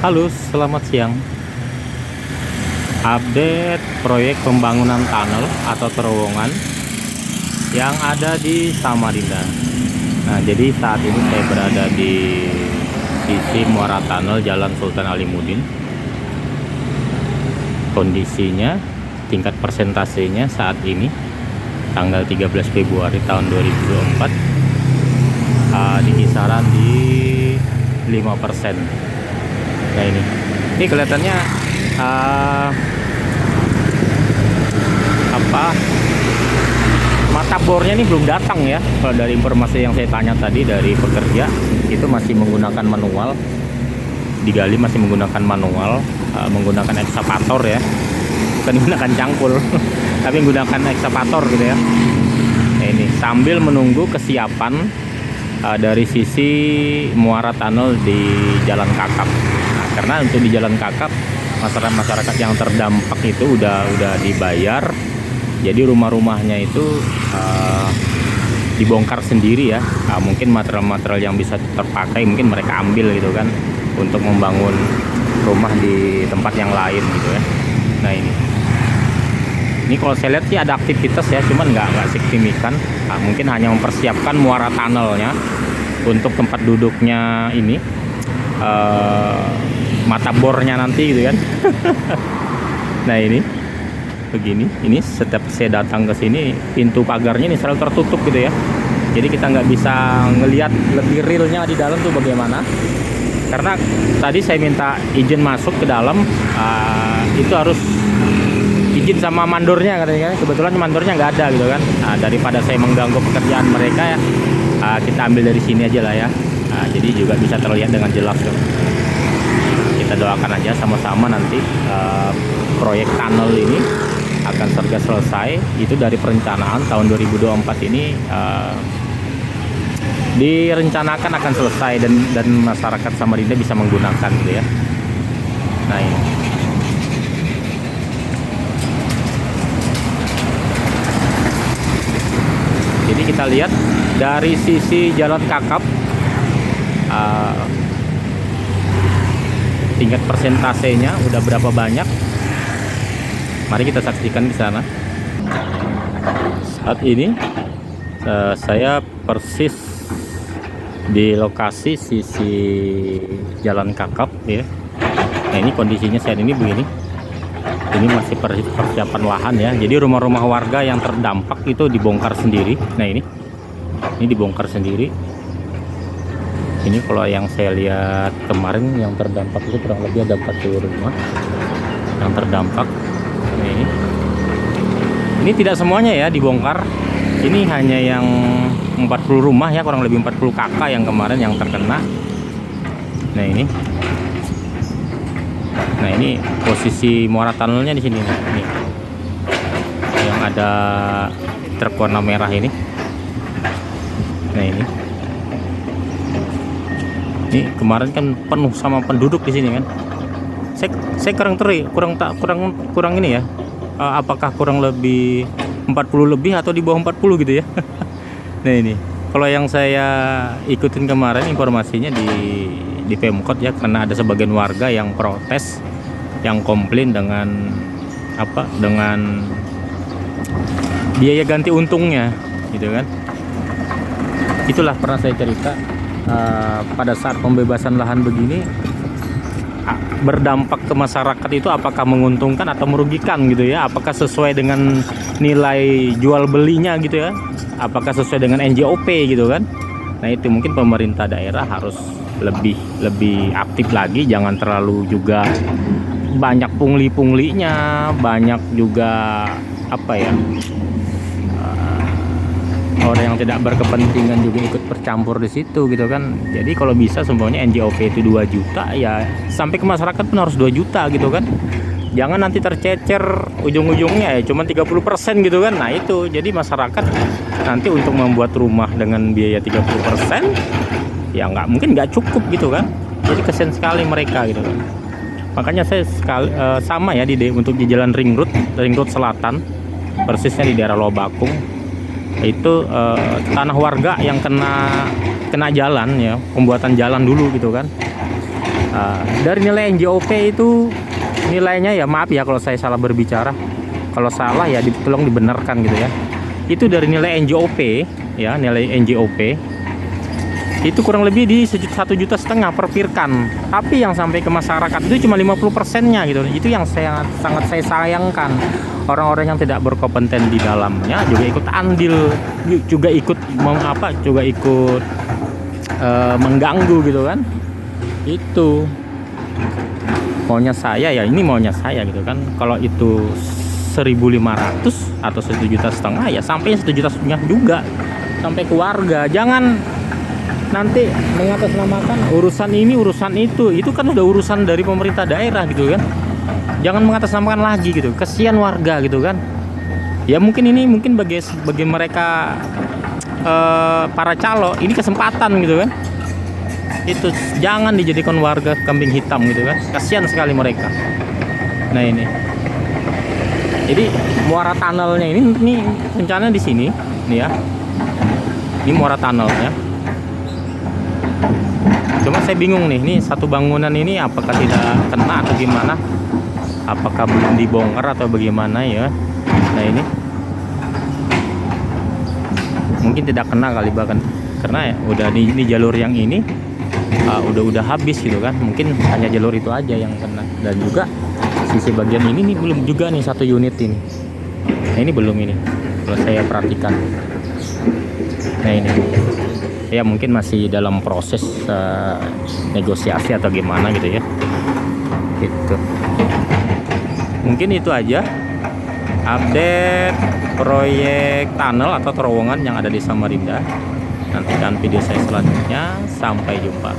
Halo, selamat siang. Update proyek pembangunan tunnel atau terowongan yang ada di Samarinda. Nah, jadi saat ini saya berada di sisi Muara Tunnel Jalan Sultan Alimuddin. Kondisinya, tingkat persentasenya saat ini tanggal 13 Februari tahun 2024 di kisaran di 5%. Nah, ini kelihatannya mata bornya ini belum datang ya. Kalau dari informasi yang saya tanya tadi dari pekerja, itu masih menggunakan manual, digali masih menggunakan manual, menggunakan ekskavator ya, bukan menggunakan cangkul tapi menggunakan ekskavator gitu ya. Nah, ini sambil menunggu kesiapan dari sisi Muara Tunnel di Jalan Kakap. Nah, karena untuk di Jalan Kakap masyarakat yang terdampak itu udah dibayar, jadi rumah-rumahnya itu dibongkar sendiri ya. Mungkin material-material yang bisa terpakai mungkin mereka ambil gitu kan, untuk membangun rumah di tempat yang lain gitu ya. Nah, ini kalau saya lihat sih ada aktivitas ya, cuman nggak signifikan. Mungkin hanya mempersiapkan muara tunnelnya untuk tempat duduknya ini, mata bornya nanti gitu kan. Nah, ini begini, ini setiap saya datang ke sini pintu pagarnya ini selalu tertutup gitu ya, jadi kita nggak bisa ngelihat lebih realnya di dalam tuh bagaimana. Karena tadi saya minta izin masuk ke dalam, itu harus izin sama mandornya katanya. Kebetulan mandornya nggak ada gitu kan. Daripada saya mengganggu pekerjaan mereka ya, kita ambil dari sini aja lah ya. Jadi juga bisa terlihat dengan jelas tuh. Kita doakan aja sama-sama nanti proyek tunnel ini akan segera selesai. Itu dari perencanaan tahun 2024 ini direncanakan akan selesai, dan masyarakat Samarinda bisa menggunakan gitu ya. Nah, ini jadi kita lihat dari sisi Jalan Kakap, tingkat persentasenya udah berapa banyak. Mari kita saksikan di sana. Saat ini saya persis di lokasi sisi Jalan Kakap ya. Nah, ini kondisinya saat ini begini. Ini masih persiapan lahan ya. Jadi rumah-rumah warga yang terdampak itu dibongkar sendiri. Nah, ini dibongkar sendiri. Ini kalau yang saya lihat kemarin yang terdampak itu kurang lebih ada 40 rumah yang terdampak. Nah, ini tidak semuanya ya dibongkar. Ini hanya yang 40 rumah ya, kurang lebih 40 kakak yang kemarin yang terkena. Nah, ini posisi muara tunnelnya di sini nih. Nih, yang ada truk warna merah ini. Nah, ini kemarin kan penuh sama penduduk di sini kan. Saya kurang ini ya. Apakah kurang lebih 40 lebih atau di bawah 40 gitu ya. Nah, ini kalau yang saya ikutin kemarin informasinya di Pemkot ya, karena ada sebagian warga yang protes, yang komplain dengan dengan biaya ganti untungnya gitu kan. Itulah pernah saya cerita, pada saat pembebasan lahan begini berdampak ke masyarakat itu apakah menguntungkan atau merugikan gitu ya, apakah sesuai dengan nilai jual belinya gitu ya, apakah sesuai dengan NJOP gitu kan. Nah, itu mungkin pemerintah daerah harus lebih aktif lagi, jangan terlalu juga banyak pungli-punglinya, banyak juga orang yang tidak berkepentingan juga ikut bercampur di situ gitu kan. Jadi kalau bisa semuanya NJOP itu 2 juta ya, sampai ke masyarakat pun harus 2 juta gitu kan. Jangan nanti tercecer ujung-ujungnya ya cuma 30% gitu kan. Nah, itu jadi masyarakat nanti untuk membuat rumah dengan biaya 30% ya nggak cukup gitu kan. Jadi kasihan sekali mereka gitu kan. Makanya saya sama ya untuk di jalan ring road selatan, persisnya di daerah Lobakung. Itu tanah warga yang kena jalan ya, pembuatan jalan dulu gitu kan. Dari nilai NJOP itu nilainya ya, maaf ya kalau saya salah berbicara, kalau salah ya tolong dibenarkan gitu ya. Itu dari nilai NJOP ya, nilai NJOP itu kurang lebih di 1,5 juta per pirkan. Tapi yang sampai ke masyarakat itu cuma 50%-nya gitu. Itu yang sangat saya sayangkan. Orang-orang yang tidak berkompeten di dalamnya juga ikut andil, juga ikut mengganggu gitu kan. Itu maunya saya ya, ini maunya saya gitu kan. Kalau itu 1.500 atau 1,5 juta ya sampai 1,5 juta juga sampai ke warga. Jangan nanti mengatasnamakan urusan ini urusan itu kan udah urusan dari pemerintah daerah gitu kan. Jangan mengatasnamakan lagi gitu, kesian warga gitu kan. Ya mungkin bagi mereka para calo ini kesempatan gitu kan. Itu jangan dijadikan warga kambing hitam gitu kan, kasihan sekali mereka. Nah ini, jadi muara tunnelnya ini rencana di sini nih ya, ini muara tunnelnya. Cuma saya bingung nih satu bangunan ini apakah tidak kena atau gimana, apakah belum dibongkar atau bagaimana ya. Nah ini mungkin tidak kena kali, bahkan karena ya udah di jalur yang ini udah habis gitu kan, mungkin hanya jalur itu aja yang kena. Dan juga sisi bagian ini nih belum juga nih satu unit ini. Nah ini belum ini kalau saya perhatikan. Nah ini ya mungkin masih dalam proses negosiasi atau gimana gitu ya. Gitu. Mungkin itu aja update proyek tunnel atau terowongan yang ada di Samarinda. Nantikan video saya selanjutnya. Sampai jumpa.